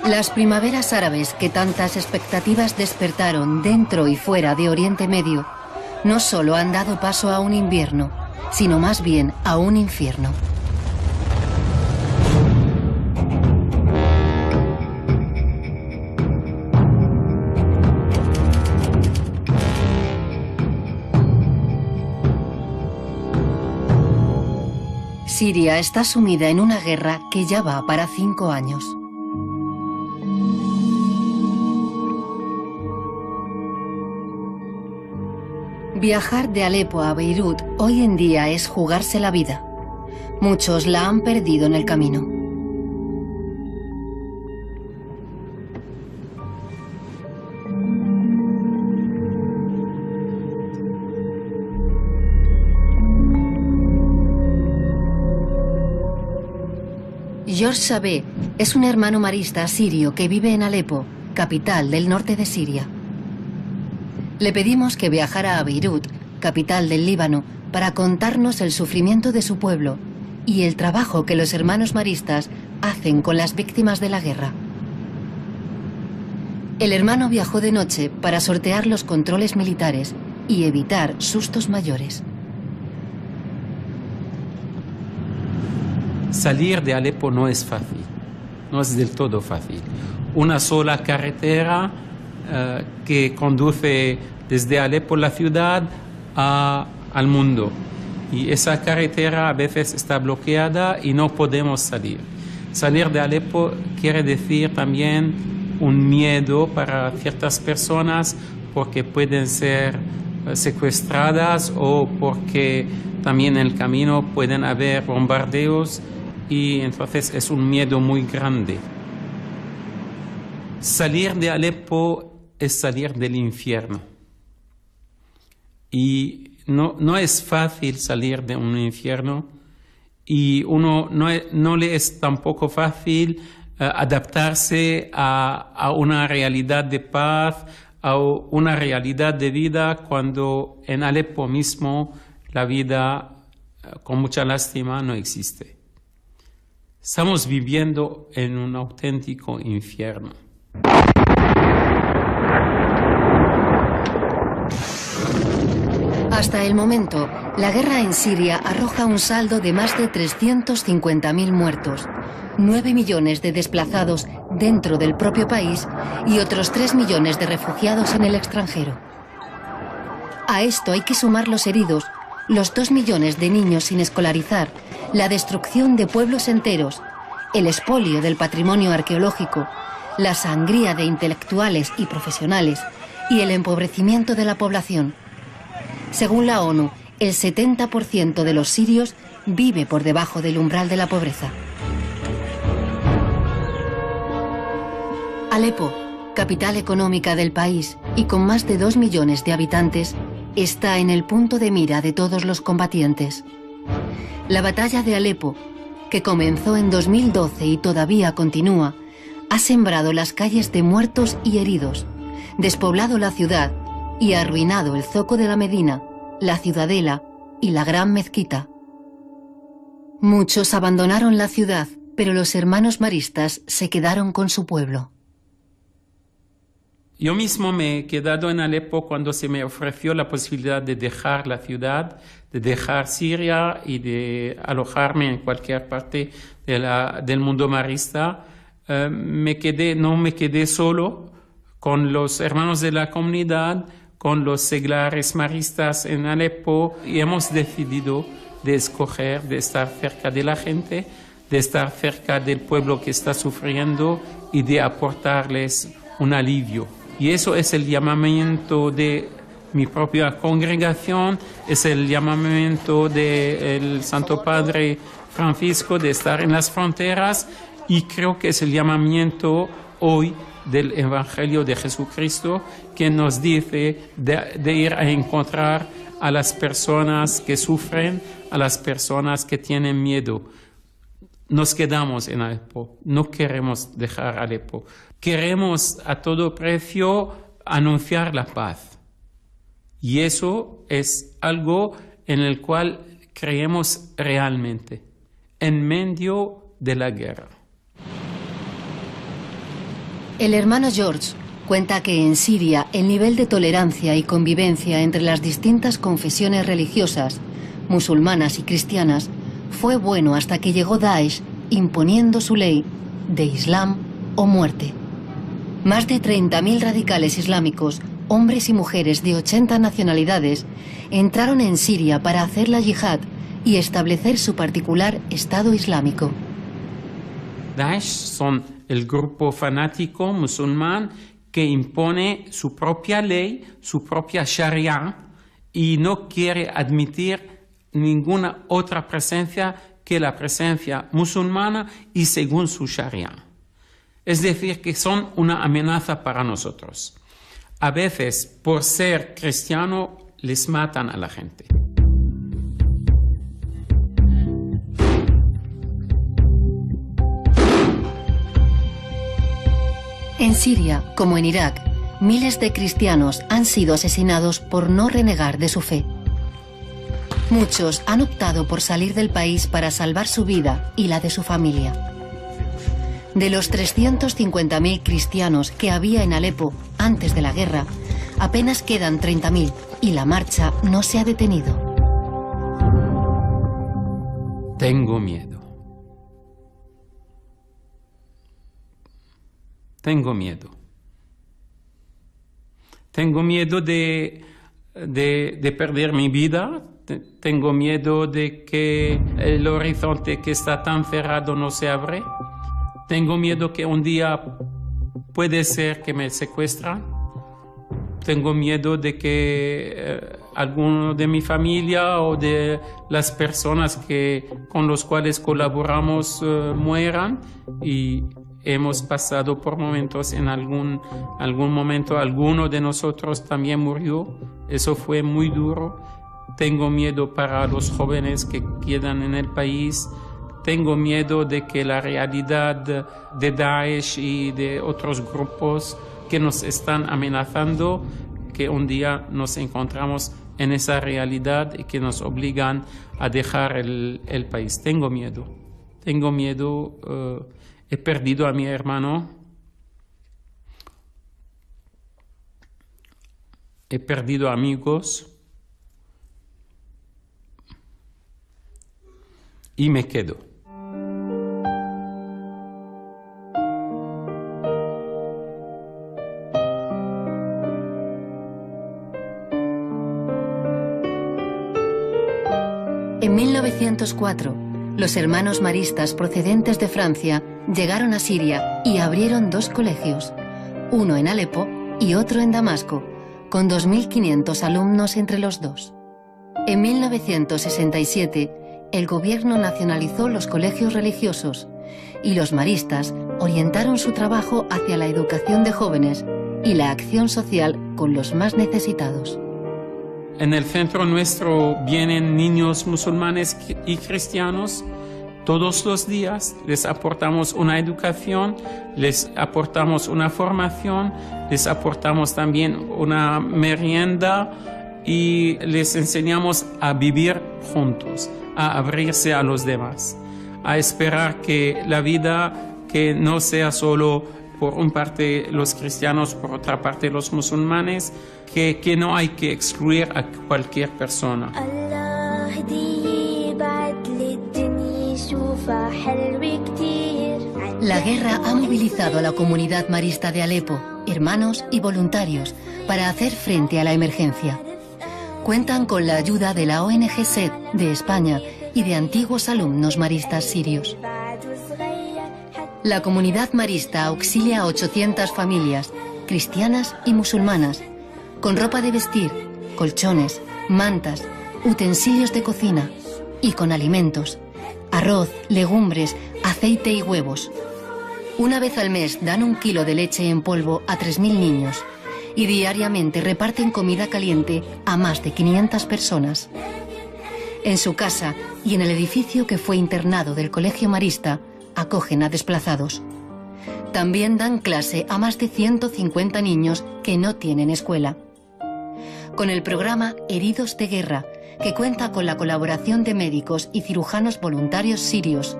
Las primaveras árabes que tantas expectativas despertaron dentro y fuera de Oriente Medio no solo han dado paso a un invierno, sino más bien a un infierno. Siria está sumida en una guerra que ya va para 5 años. Viajar de Alepo a Beirut hoy en día es jugarse la vida. Muchos la han perdido en el camino. George Sabeh es un hermano marista sirio que vive en Alepo, capital del norte de Siria. Le pedimos que viajara a Beirut, capital del Líbano, para contarnos el sufrimiento de su pueblo y el trabajo que los hermanos maristas hacen con las víctimas de la guerra. El hermano viajó de noche para sortear los controles militares y evitar sustos mayores. Salir de Alepo no es fácil, no es del todo fácil. Una sola carretera que conduce desde Alepo, la ciudad, al mundo. Y esa carretera a veces está bloqueada y no podemos salir. Salir de Alepo quiere decir también un miedo para ciertas personas porque pueden ser secuestradas o porque también en el camino pueden haber bombardeos y entonces es un miedo muy grande. Salir de Alepo es salir del infierno. Y no es fácil salir de un infierno y no le es tampoco fácil adaptarse a una realidad de paz, a una realidad de vida cuando en Alepo mismo la vida, con mucha lástima, no existe. Estamos viviendo en un auténtico infierno. Hasta el momento, la guerra en Siria arroja un saldo de más de 350.000 muertos, 9 millones de desplazados dentro del propio país y otros 3 millones de refugiados en el extranjero. A esto hay que sumar los heridos, los 2 millones de niños sin escolarizar, la destrucción de pueblos enteros, el expolio del patrimonio arqueológico, la sangría de intelectuales y profesionales y el empobrecimiento de la población. Según la ONU, el 70% de los sirios vive por debajo del umbral de la pobreza. Alepo, capital económica del país y con más de 2 millones de habitantes, está en el punto de mira de todos los combatientes. La batalla de Alepo, que comenzó en 2012 y todavía continúa, ha sembrado las calles de muertos y heridos, despoblado la ciudad y arruinado el zoco de la Medina, la ciudadela y la gran mezquita. Muchos abandonaron la ciudad, pero los hermanos maristas se quedaron con su pueblo. Yo mismo me he quedado en Alepo cuando se me ofreció la posibilidad de dejar la ciudad, de dejar Siria y de alojarme en cualquier parte del mundo marista. No me quedé solo con los hermanos de la comunidad, con los seglares maristas en Alepo y hemos decidido de escoger, de estar cerca de la gente, de estar cerca del pueblo que está sufriendo y de aportarles un alivio. Y eso es el llamamiento de mi propia congregación, es el llamamiento del Santo Padre Francisco de estar en las fronteras y creo que es el llamamiento hoy del Evangelio de Jesucristo que nos dice de ir a encontrar a las personas que sufren, a las personas que tienen miedo. Nos quedamos en Alepo, no queremos dejar Alepo. Queremos a todo precio anunciar la paz. Y eso es algo en el cual creemos realmente, en medio de la guerra. El hermano George cuenta que en Siria el nivel de tolerancia y convivencia entre las distintas confesiones religiosas, musulmanas y cristianas, fue bueno hasta que llegó Daesh imponiendo su ley de Islam o muerte. Más de 30.000 radicales islámicos, hombres y mujeres de 80 nacionalidades, entraron en Siria para hacer la yihad y establecer su particular Estado Islámico. Daesh son el grupo fanático musulmán que impone su propia ley, su propia sharia, y no quiere admitir ninguna otra presencia que la presencia musulmana y según su sharia. Es decir, que son una amenaza para nosotros. A veces, por ser cristiano, les matan a la gente. En Siria, como en Irak, miles de cristianos han sido asesinados por no renegar de su fe. Muchos han optado por salir del país para salvar su vida y la de su familia. De los 350.000 cristianos que había en Alepo antes de la guerra, apenas quedan 30.000 y la marcha no se ha detenido. Tengo miedo. Tengo miedo. Tengo miedo de perder mi vida. Tengo miedo de que el horizonte que está tan cerrado no se abre. Tengo miedo que un día puede ser que me secuestran. Tengo miedo de que alguno de mi familia o de las personas con los cuales colaboramos mueran, y hemos pasado por momentos, en algún momento alguno de nosotros también murió. Eso fue muy duro. Tengo miedo para los jóvenes que quedan en el país. Tengo miedo de que la realidad de Daesh y de otros grupos que nos están amenazando, que un día nos encontramos en esa realidad y que nos obligan a dejar el país. Tengo miedo. Tengo miedo. He perdido a mi hermano. He perdido amigos. Y me quedo. En 1904, los hermanos maristas procedentes de Francia llegaron a Siria y abrieron 2 colegios, uno en Alepo y otro en Damasco, con 2.500 alumnos entre los dos. En 1967, el gobierno nacionalizó los colegios religiosos y los maristas orientaron su trabajo hacia la educación de jóvenes y la acción social con los más necesitados. En el centro nuestro vienen niños musulmanes y cristianos. Todos los días les aportamos una educación, les aportamos una formación, les aportamos también una merienda y les enseñamos a vivir juntos, a abrirse a los demás, a esperar que la vida que no sea solo por una parte los cristianos, por otra parte los musulmanes, que no hay que excluir a cualquier persona. La guerra ha movilizado a la comunidad marista de Alepo, hermanos y voluntarios, para hacer frente a la emergencia. Cuentan con la ayuda de la ONG SED de España y de antiguos alumnos maristas sirios. La comunidad marista auxilia a 800 familias, cristianas y musulmanas, con ropa de vestir, colchones, mantas, utensilios de cocina y con alimentos, arroz, legumbres, aceite y huevos. Una vez al mes dan 1 kilo de leche en polvo a 3.000 niños y diariamente reparten comida caliente a más de 500 personas. En su casa y en el edificio que fue internado del Colegio Marista, acogen a desplazados. También dan clase a más de 150 niños que no tienen escuela. Con el programa Heridos de Guerra, que cuenta con la colaboración de médicos y cirujanos voluntarios sirios,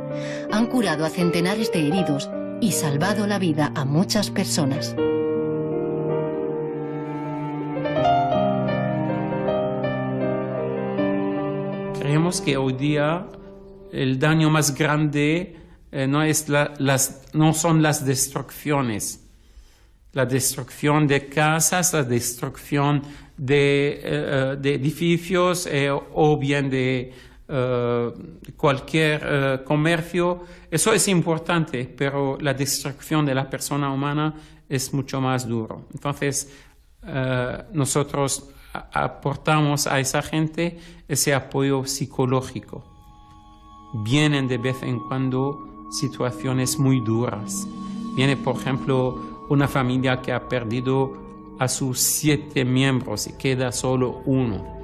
han curado a centenares de heridos y salvado la vida a muchas personas. Creemos que hoy día el daño más grande no son las destrucciones. La destrucción de casas, la destrucción de edificios o bien de cualquier comercio. Eso es importante, pero la destrucción de la persona humana es mucho más duro. Entonces, nosotros aportamos a esa gente ese apoyo psicológico. Vienen de vez en cuando situaciones muy duras. Viene, por ejemplo, una familia que ha perdido a sus 7 miembros y queda solo uno,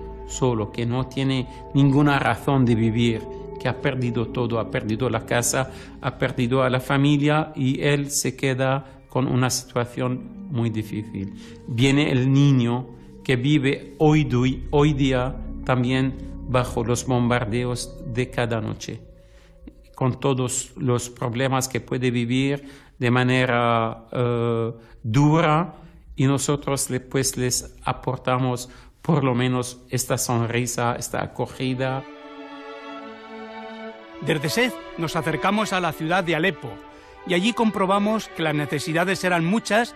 que no tiene ninguna razón de vivir, que ha perdido todo, ha perdido la casa, ha perdido a la familia y él se queda con una situación muy difícil. Viene el niño que vive hoy día también bajo los bombardeos de cada noche, con todos los problemas que puede vivir de manera dura, y nosotros les aportamos por lo menos esta sonrisa, esta acogida. Desde SED nos acercamos a la ciudad de Alepo y allí comprobamos que las necesidades eran muchas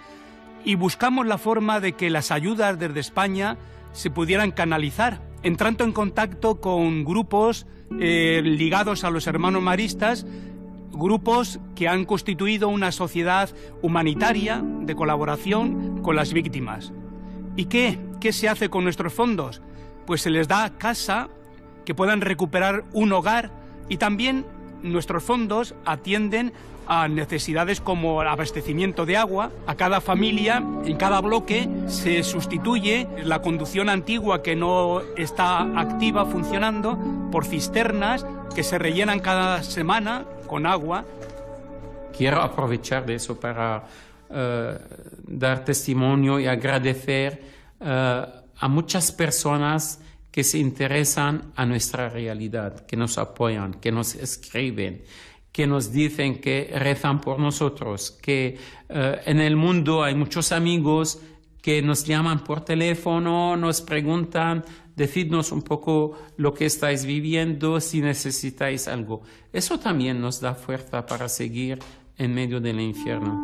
y buscamos la forma de que las ayudas desde España se pudieran canalizar, entrando en contacto con grupos ligados a los hermanos maristas, grupos que han constituido una sociedad humanitaria de colaboración con las víctimas. ¿Y qué se hace con nuestros fondos? Pues se les da casa, que puedan recuperar un hogar, y también nuestros fondos atienden a necesidades como el abastecimiento de agua. A cada familia, en cada bloque, se sustituye la conducción antigua que no está activa, funcionando, por cisternas que se rellenan cada semana con agua. Quiero aprovechar de eso para dar testimonio y agradecer a muchas personas que se interesan a nuestra realidad, que nos apoyan, que nos escriben, que nos dicen que rezan por nosotros, que en el mundo hay muchos amigos que nos llaman por teléfono, nos preguntan, decidnos un poco lo que estáis viviendo, si necesitáis algo. Eso también nos da fuerza para seguir en medio del infierno.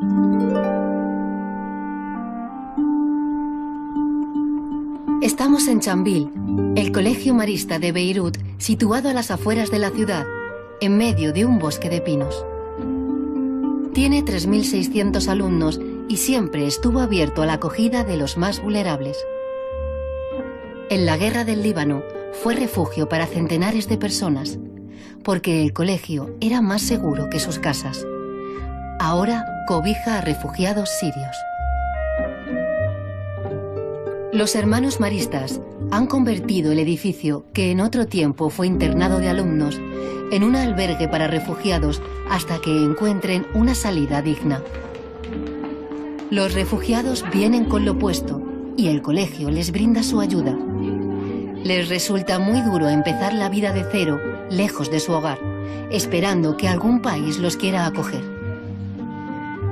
Estamos en Chambil, el colegio marista de Beirut, situado a las afueras de la ciudad, en medio de un bosque de pinos. Tiene 3.600 alumnos y siempre estuvo abierto a la acogida de los más vulnerables. En la guerra del Líbano fue refugio para centenares de personas, porque el colegio era más seguro que sus casas. Ahora cobija a refugiados sirios. Los hermanos maristas han convertido el edificio, que en otro tiempo fue internado de alumnos, en un albergue para refugiados hasta que encuentren una salida digna. Los refugiados vienen con lo puesto y el colegio les brinda su ayuda. Les resulta muy duro empezar la vida de cero, lejos de su hogar, esperando que algún país los quiera acoger.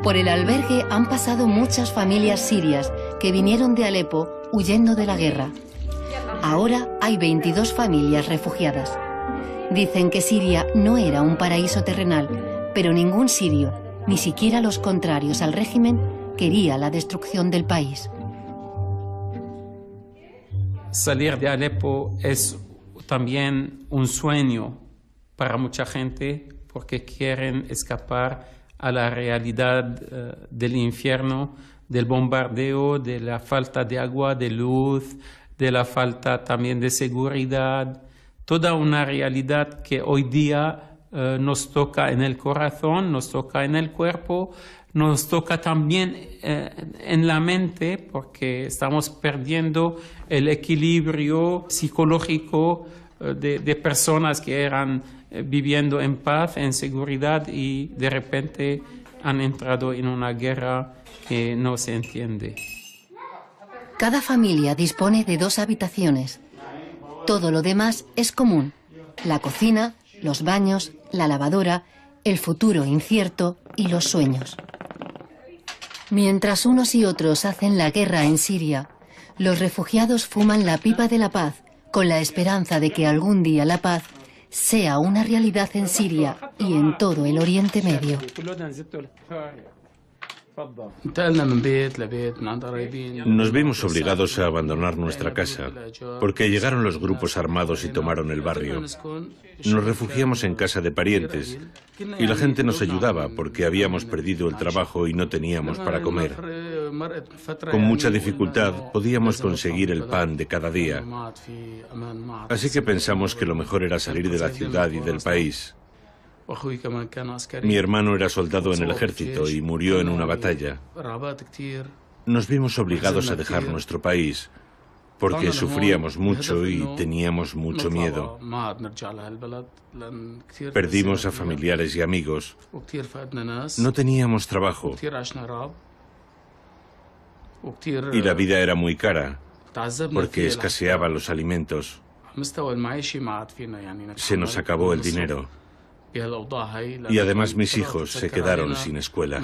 Por el albergue han pasado muchas familias sirias que vinieron de Alepo huyendo de la guerra. Ahora hay 22 familias refugiadas. Dicen que Siria no era un paraíso terrenal, pero ningún sirio, ni siquiera los contrarios al régimen, quería la destrucción del país. Salir de Alepo es también un sueño para mucha gente, porque quieren escapar a la realidad del infierno, del bombardeo, de la falta de agua, de luz, de la falta también de seguridad. Toda una realidad que hoy día nos toca en el corazón, nos toca en el cuerpo, nos toca también en la mente, porque estamos perdiendo el equilibrio psicológico de personas que eran viviendo en paz, en seguridad, y de repente han entrado en una guerra que no se entiende. Cada familia dispone de 2 habitaciones. Todo lo demás es común: la cocina, los baños, la lavadora, el futuro incierto y los sueños. Mientras unos y otros hacen la guerra en Siria, los refugiados fuman la pipa de la paz con la esperanza de que algún día la paz sea una realidad en Siria y en todo el Oriente Medio. Nos vimos obligados a abandonar nuestra casa porque llegaron los grupos armados y tomaron el barrio. Nos refugiamos en casa de parientes y la gente nos ayudaba porque habíamos perdido el trabajo y no teníamos para comer. Con mucha dificultad podíamos conseguir el pan de cada día. Así que pensamos que lo mejor era salir de la ciudad y del país. Mi hermano era soldado en el ejército y murió en una batalla. Nos vimos obligados a dejar nuestro país porque sufríamos mucho y teníamos mucho miedo. Perdimos a familiares y amigos. No teníamos trabajo. Y la vida era muy cara porque escaseaban los alimentos. Se nos acabó el dinero. Y además mis hijos se quedaron sin escuela.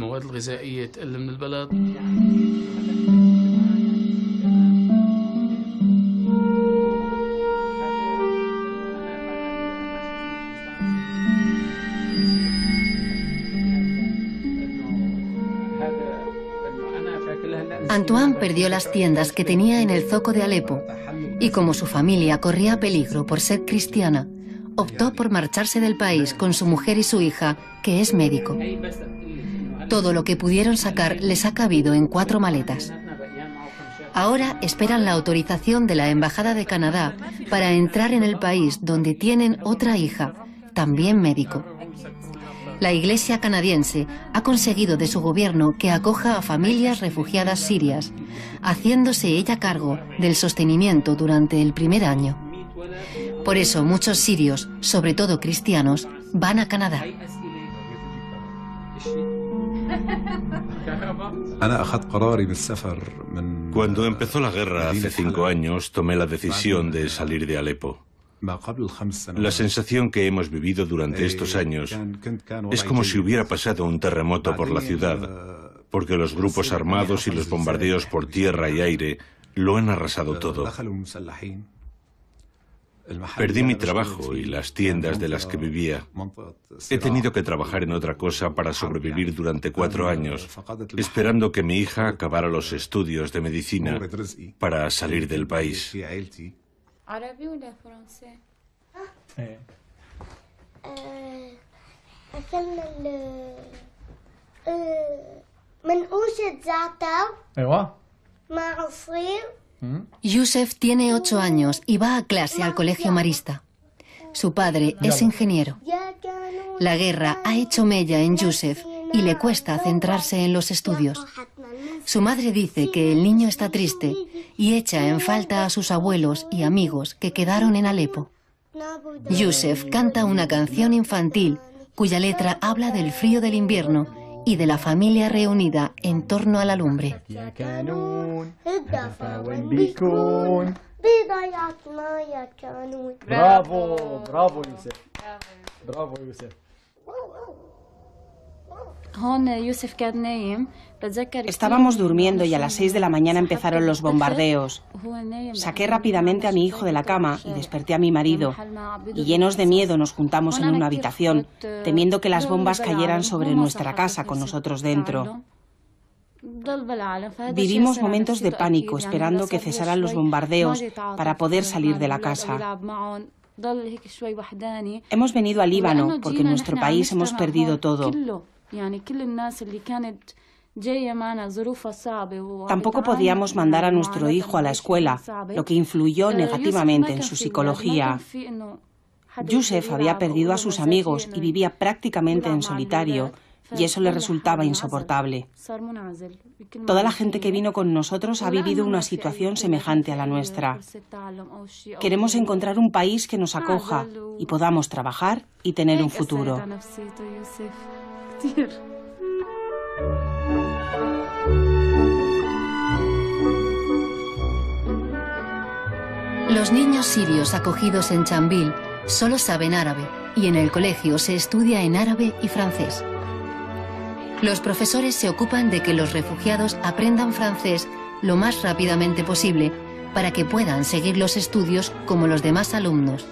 Antoine perdió las tiendas que tenía en el zoco de Alepo y como su familia corría peligro por ser cristiana, optó por marcharse del país con su mujer y su hija, que es médico. Todo lo que pudieron sacar les ha cabido en 4 maletas. Ahora esperan la autorización de la Embajada de Canadá para entrar en el país donde tienen otra hija, también médico. La Iglesia canadiense ha conseguido de su gobierno que acoja a familias refugiadas sirias, haciéndose ella cargo del sostenimiento durante el primer año. Por eso muchos sirios, sobre todo cristianos, van a Canadá. Cuando empezó la guerra hace 5 años, tomé la decisión de salir de Alepo. La sensación que hemos vivido durante estos años es como si hubiera pasado un terremoto por la ciudad, porque los grupos armados y los bombardeos por tierra y aire lo han arrasado todo. Perdí mi trabajo y las tiendas de las que vivía. He tenido que trabajar en otra cosa para sobrevivir durante 4 años, esperando que mi hija acabara los estudios de medicina para salir del país. Youssef tiene 8 años y va a clase al colegio marista. Su padre es ingeniero. La guerra ha hecho mella en Youssef y le cuesta centrarse en los estudios. Su madre dice que el niño está triste y echa en falta a sus abuelos y amigos que quedaron en Alepo. Youssef canta una canción infantil cuya letra habla del frío del invierno y de la familia reunida en torno a la lumbre. Bravo, bravo Youssef. Bravo Youssef. Estábamos durmiendo y a las 6 de la mañana empezaron los bombardeos. Saqué rápidamente a mi hijo de la cama y desperté a mi marido. Y llenos de miedo nos juntamos en una habitación, temiendo que las bombas cayeran sobre nuestra casa con nosotros dentro. Vivimos momentos de pánico esperando que cesaran los bombardeos para poder salir de la casa. Hemos venido al Líbano porque en nuestro país hemos perdido todo. Tampoco podíamos mandar a nuestro hijo a la escuela, lo que influyó negativamente en su psicología. Youssef había perdido a sus amigos y vivía prácticamente en solitario, y eso le resultaba insoportable. Toda la gente que vino con nosotros ha vivido una situación semejante a la nuestra. Queremos encontrar un país que nos acoja y podamos trabajar y tener un futuro. Los niños sirios acogidos en Chambil solo saben árabe y en el colegio se estudia en árabe y francés. Los profesores se ocupan de que los refugiados aprendan francés lo más rápidamente posible para que puedan seguir los estudios como los demás alumnos,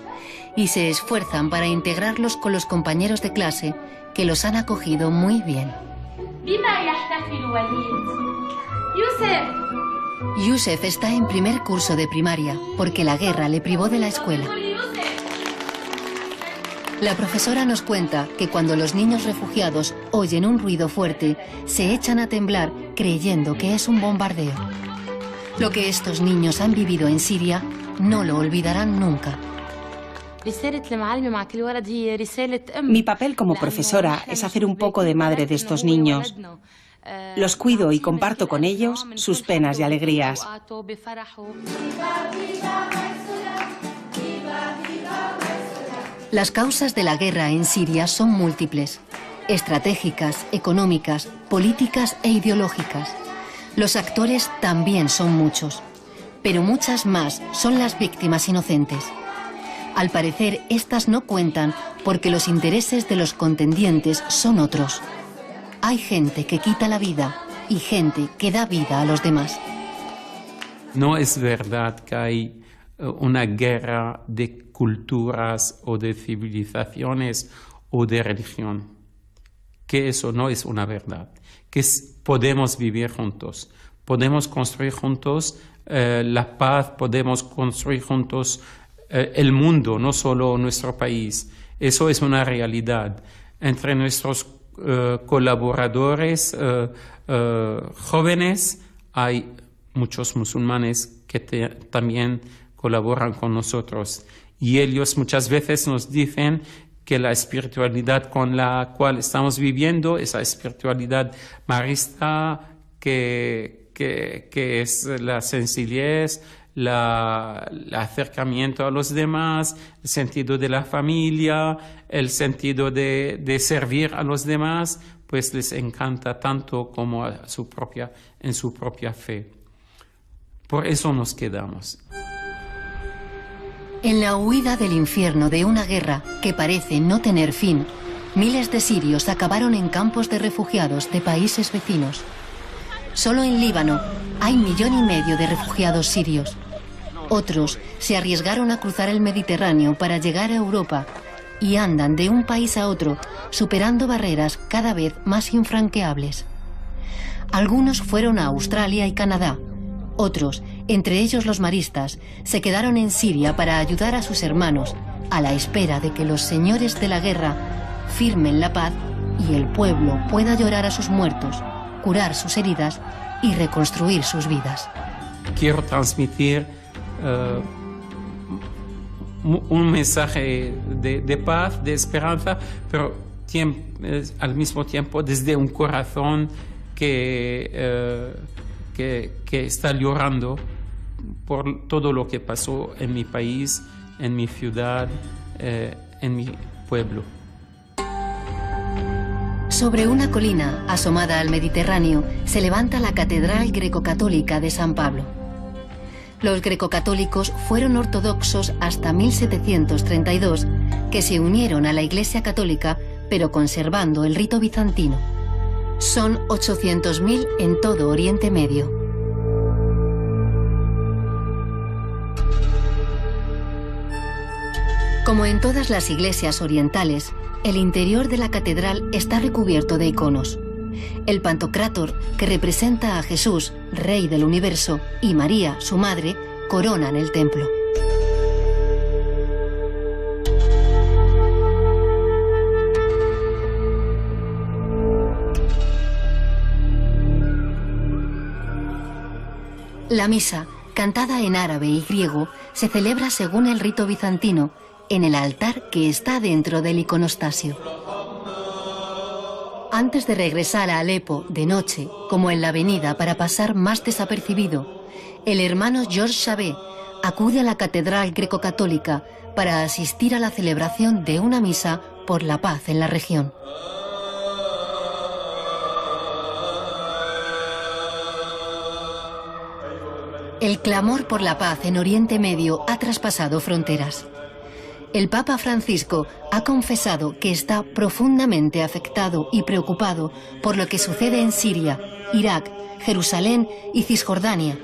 y se esfuerzan para integrarlos con los compañeros de clase que los han acogido muy bien. Youssef está en primer curso de primaria porque la guerra le privó de la escuela. La profesora nos cuenta que cuando los niños refugiados oyen un ruido fuerte, se echan a temblar creyendo que es un bombardeo. Lo que estos niños han vivido en Siria no lo olvidarán nunca. Mi papel como profesora es hacer un poco de madre de estos niños. Los cuido y comparto con ellos sus penas y alegrías. Las causas de la guerra en Siria son múltiples: estratégicas, económicas, políticas e ideológicas. Los actores también son muchos, pero muchas más son las víctimas inocentes. Al parecer, estas no cuentan porque los intereses de los contendientes son otros. Hay gente que quita la vida y gente que da vida a los demás. No es verdad que hay una guerra de culturas o de civilizaciones o de religión. Que eso no es una verdad. Que podemos vivir juntos, podemos construir juntos la paz, podemos construir juntos el mundo, no solo nuestro país. Eso es una realidad. Entre nuestros colaboradores jóvenes hay muchos musulmanes que también colaboran con nosotros. Y ellos muchas veces nos dicen que la espiritualidad con la cual estamos viviendo, esa espiritualidad marista que es la sencillez, el acercamiento a los demás, el sentido de la familia, el sentido de servir a los demás, pues les encanta tanto como en su propia fe. Por eso nos quedamos. En la huida del infierno de una guerra que parece no tener fin, miles de sirios acabaron en campos de refugiados de países vecinos. Solo en Líbano hay 1,5 millones de refugiados sirios. Otros se arriesgaron a cruzar el Mediterráneo para llegar a Europa y andan de un país a otro, superando barreras cada vez más infranqueables. Algunos fueron a Australia y Canadá. Otros, entre ellos los maristas, se quedaron en Siria para ayudar a sus hermanos, a la espera de que los señores de la guerra firmen la paz y el pueblo pueda llorar a sus muertos, curar sus heridas y reconstruir sus vidas. Quiero transmitir un mensaje de paz, de esperanza, pero al mismo tiempo desde un corazón que está llorando por todo lo que pasó en mi país, en mi ciudad, en mi pueblo. Sobre una colina asomada al Mediterráneo se levanta la Catedral Greco-Católica de San Pablo. Los grecocatólicos fueron ortodoxos hasta 1732, que se unieron a la Iglesia Católica, pero conservando el rito bizantino. Son 800.000 en todo Oriente Medio. Como en todas las iglesias orientales, el interior de la catedral está recubierto de iconos. El Pantocrátor, que representa a Jesús, Rey del Universo, y María, su madre, coronan el templo. La misa, cantada en árabe y griego, se celebra según el rito bizantino, en el altar que está dentro del iconostasio. Antes de regresar a Alepo de noche, como en la avenida para pasar más desapercibido, el hermano George Chabé acude a la Catedral Greco-Católica para asistir a la celebración de una misa por la paz en la región. El clamor por la paz en Oriente Medio ha traspasado fronteras. El Papa Francisco ha confesado que está profundamente afectado y preocupado por lo que sucede en Siria, Irak, Jerusalén y Cisjordania,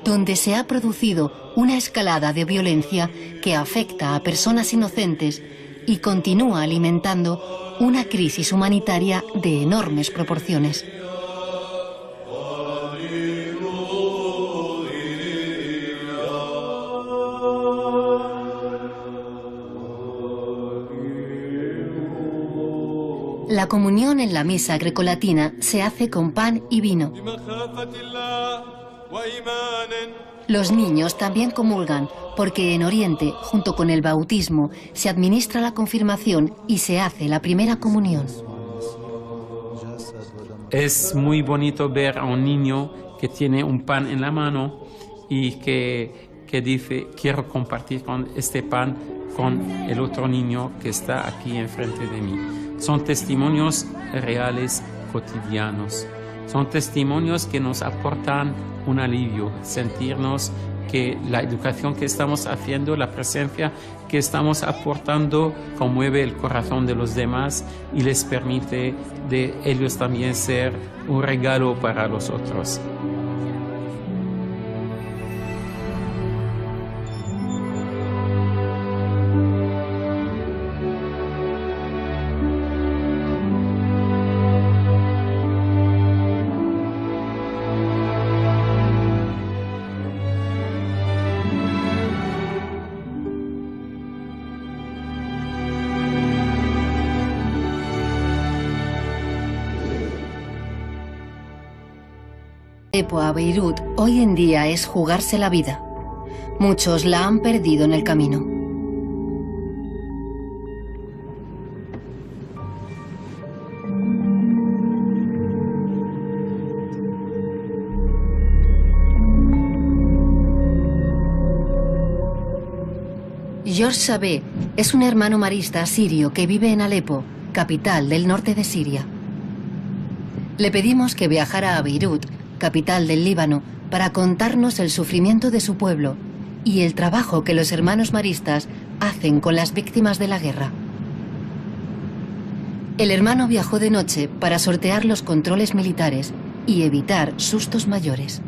donde se ha producido una escalada de violencia que afecta a personas inocentes y continúa alimentando una crisis humanitaria de enormes proporciones. La comunión en la misa grecolatina se hace con pan y vino. Los niños también comulgan, porque en Oriente, junto con el bautismo, se administra la confirmación y se hace la primera comunión. Es muy bonito ver a un niño que tiene un pan en la mano y que dice, quiero compartir con este pan con el otro niño que está aquí enfrente de mí. Son testimonios reales, cotidianos. Son testimonios que nos aportan un alivio, sentirnos que la educación que estamos haciendo, la presencia que estamos aportando, conmueve el corazón de los demás y les permite de ellos también ser un regalo para los otros. Alepo a Beirut hoy en día es jugarse la vida. Muchos la han perdido en el camino. George Sabeh es un hermano marista sirio que vive en Alepo, capital del norte de Siria. Le pedimos que viajara a Beirut, capital del Líbano, para contarnos el sufrimiento de su pueblo y el trabajo que los hermanos maristas hacen con las víctimas de la guerra. El hermano viajó de noche para sortear los controles militares y evitar sustos mayores.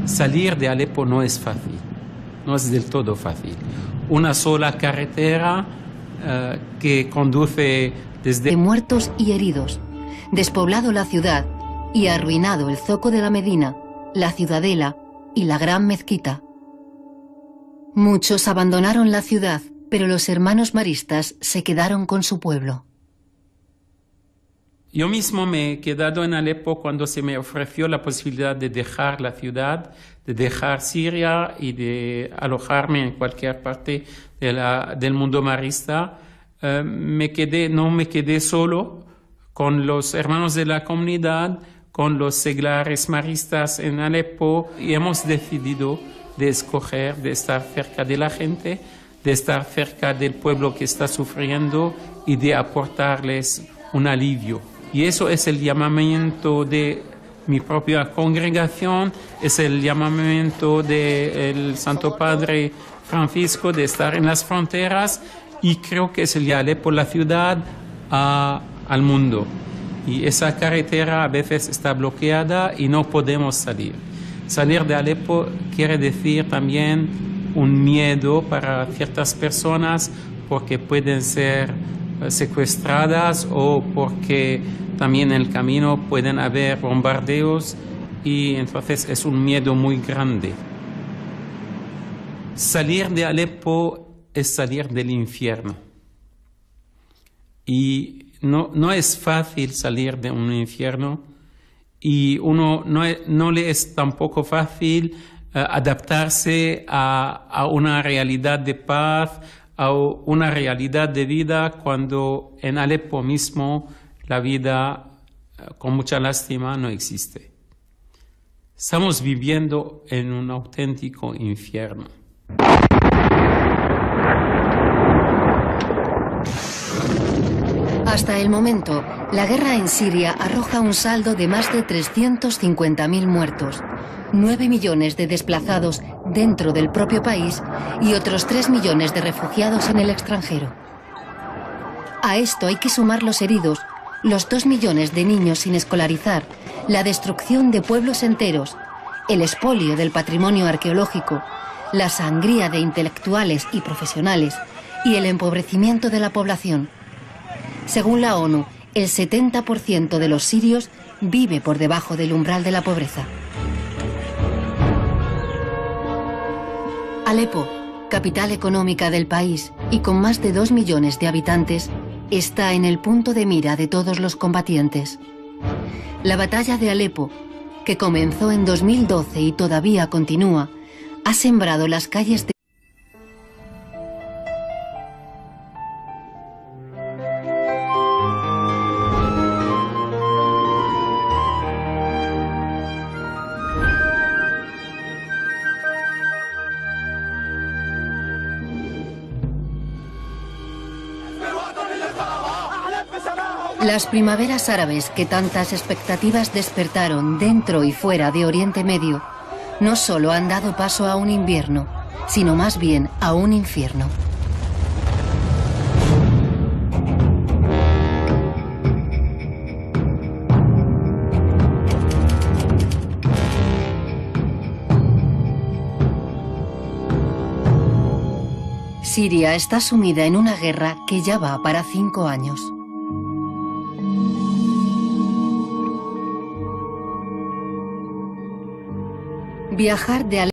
Salir de Alepo no es fácil, no es del todo fácil. Una sola carretera que conduce desde... De muertos y heridos, despoblado la ciudad y arruinado el zoco de la Medina, la ciudadela y la gran mezquita. Muchos abandonaron la ciudad, pero los hermanos maristas se quedaron con su pueblo. Yo mismo me he quedado en Alepo cuando se me ofreció la posibilidad de dejar la ciudad, de dejar Siria y de alojarme en cualquier parte del mundo marista. No me quedé solo con los hermanos de la comunidad, con los seglares maristas en Alepo, y hemos decidido de escoger, de estar cerca de la gente, de estar cerca del pueblo que está sufriendo y de aportarles un alivio. Y eso es el llamamiento de mi propia congregación, es el llamamiento del Santo Padre Francisco de estar en las fronteras, y creo que es el Alepo, la ciudad, al mundo. Y esa carretera a veces está bloqueada y no podemos salir. Salir de Alepo quiere decir también un miedo para ciertas personas, porque pueden ser secuestradas o porque también en el camino pueden haber bombardeos, y entonces es un miedo muy grande. Salir de Alepo es salir del infierno. Y no es fácil salir de un infierno, y no le es tampoco fácil adaptarse a una realidad de paz, a una realidad de vida, cuando en Alepo mismo la vida, con mucha lástima, no existe. Estamos viviendo en un auténtico infierno. Hasta el momento, la guerra en Siria arroja un saldo de más de 350.000 muertos, 9 millones de desplazados dentro del propio país y otros 3 millones de refugiados en el extranjero. A esto hay que sumar los heridos, los 2 millones de niños sin escolarizar, la destrucción de pueblos enteros, el expolio del patrimonio arqueológico, la sangría de intelectuales y profesionales y el empobrecimiento de la población. Según la ONU, el 70% de los sirios vive por debajo del umbral de la pobreza. Alepo, capital económica del país y con más de 2 millones de habitantes, está en el punto de mira de todos los combatientes. La batalla de Alepo, que comenzó en 2012 y todavía continúa, ha sembrado las calles de las primaveras árabes que tantas expectativas despertaron dentro y fuera de Oriente Medio no solo han dado paso a un invierno, sino más bien a un infierno. Siria está sumida en una guerra que ya va para 5 años. Viajar de Alepo